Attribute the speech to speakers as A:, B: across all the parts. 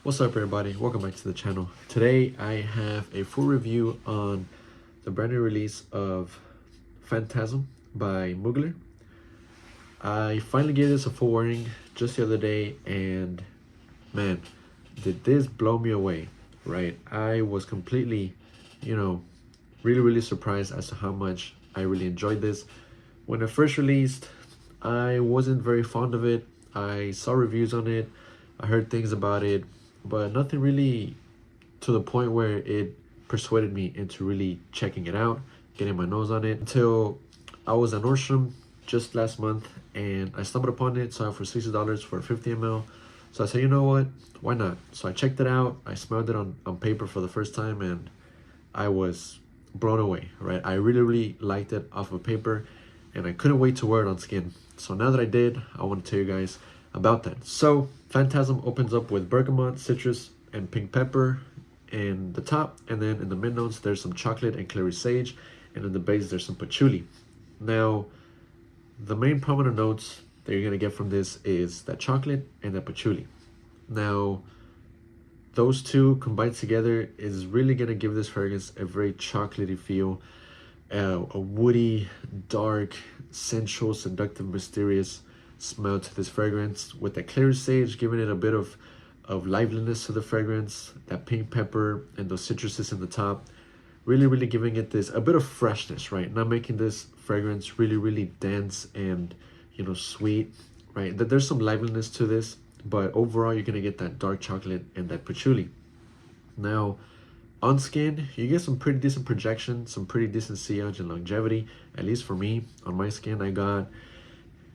A: What's up everybody, welcome back to the channel. Today I have a full review on the brand new release of Fantasm by Mugler. I finally gave this a full warning just the other day and man, did this blow me away, right? I was completely, really surprised as to how much I really enjoyed this. When it first released, I wasn't very fond of it. I saw reviews on it, I heard things about it, but nothing really to the point where it persuaded me into really checking it out, getting my nose on it, until I was at Nordstrom just last month and I stumbled upon it, saw it for $60 for 50 ml. So I said, you know what, why not? So I checked it out, I smelled it on paper for the first time and I was blown away, right? I really liked it off of paper and I couldn't wait to wear it on skin. So now that I did, I want to tell you guys about that. So Phantasm opens up with bergamot, citrus, and pink pepper in the top, and then in the mid notes there's some chocolate and clary sage, and in the base there's some patchouli. Now the main prominent notes that you're gonna get from this is that chocolate and that patchouli. Now those two combined together is really gonna give this fragrance a very chocolatey feel, a woody, dark, sensual, seductive, mysterious smell to this fragrance, with that clary sage giving it a bit of liveliness to the fragrance, that pink pepper and those citruses in the top, really giving it this a bit of freshness, right? Not making this fragrance really dense and sweet, right? That there's some liveliness to this, but overall you're gonna get that dark chocolate and that patchouli. Now on skin, you get some pretty decent projection, some pretty decent sillage and longevity. At least for me, on my skin, I got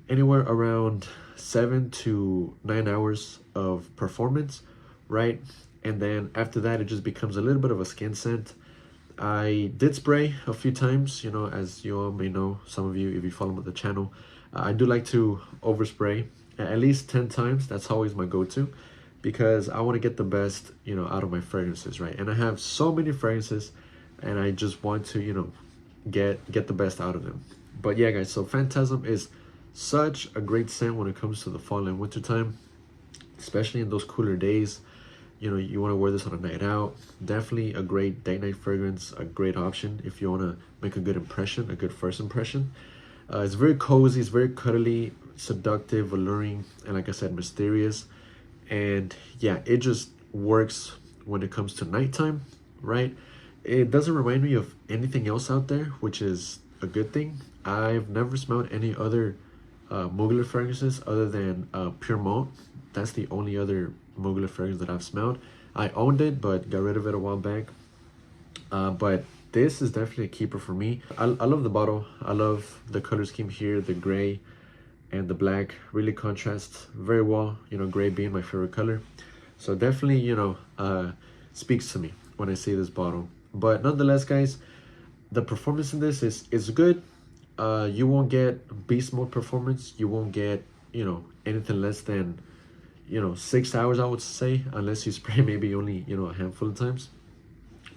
A: anywhere around 7 to 9 hours of performance, right? And then after that, it just becomes a little bit of a skin scent. I did spray a few times, as you all may know, some of you, if you follow the channel, I do like to overspray at least 10 times. That's always my go-to, because I want to get the best, out of my fragrances, right? And I have so many fragrances and I just want to, get the best out of them. But yeah, guys, so Phantasm is such a great scent when it comes to the fall and winter time, especially in those cooler days. You want to wear this on a night out. Definitely a great date night fragrance, a great option if you want to make a good impression, a good first impression. It's very cozy, it's very cuddly, seductive, alluring, and like I said, mysterious. And yeah, it just works when it comes to nighttime, right? It doesn't remind me of anything else out there, which is a good thing. I've never smelled any other Mugler fragrances other than Pure Malt. That's the only other Mugler fragrance that I've smelled. I owned it but got rid of it a while back. But this is definitely a keeper for me. I love the bottle. I love the color scheme here, the gray and the black really contrasts very well, gray being my favorite color. So definitely, speaks to me when I see this bottle. But nonetheless, guys, the performance in this is good. You won't get beast mode performance. You won't get, anything less than, 6 hours, I would say, unless you spray maybe only, a handful of times.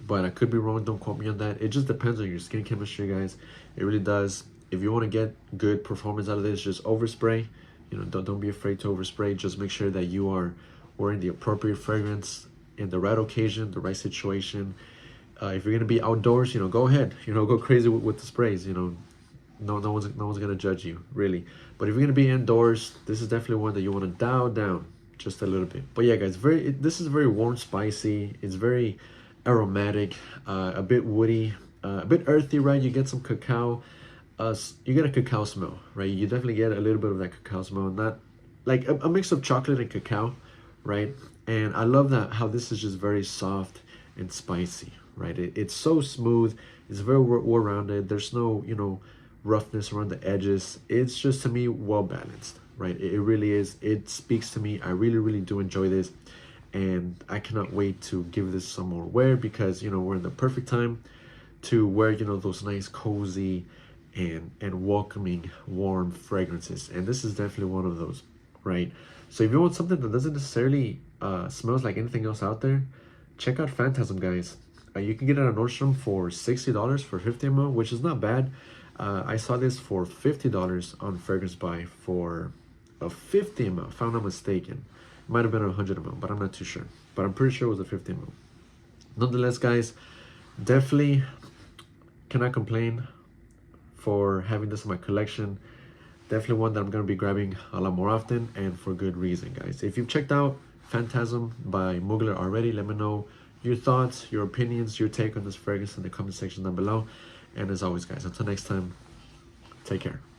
A: But I could be wrong, don't quote me on that. It just depends on your skin chemistry, guys. It really does. If you want to get good performance out of this, just overspray. Don't be afraid to overspray. Just make sure that you are wearing the appropriate fragrance in the right occasion, the right situation. If you're gonna be outdoors, go ahead. Go crazy with the sprays. No one's gonna judge you, really. But if you're gonna be indoors, this is definitely one that you want to dial down just a little bit. But yeah, guys, this is very warm, spicy. It's very aromatic, a bit woody, a bit earthy, right? You get some cacao. You get a cacao smell, right? You definitely get a little bit of that cacao smell, not like a mix of chocolate and cacao, right? And I love that how this is just very soft and spicy, right? It's so smooth. It's very well-rounded. There's no, roughness around the edges. It's just, to me, well balanced, right? It really is. It speaks to me. I really do enjoy this, and I cannot wait to give this some more wear, because we're in the perfect time to wear those nice cozy and welcoming warm fragrances, and this is definitely one of those, right? So if you want something that doesn't necessarily smells like anything else out there, check out Phantasm, guys. You can get it at Nordstrom for $60 for 50 ml, which is not bad. I saw this for $50 on Fragrance Buy for a 50 ml, if I'm not mistaken. Might have been a 100 ml, but I'm not too sure. But I'm pretty sure it was a 50 ml. Nonetheless, guys, definitely cannot complain for having this in my collection. Definitely one that I'm going to be grabbing a lot more often, and for good reason, guys. If you've checked out Fantasm by Mugler already, let me know your thoughts, your opinions, your take on this fragrance in the comment section down below. And as always, guys, until next time, take care.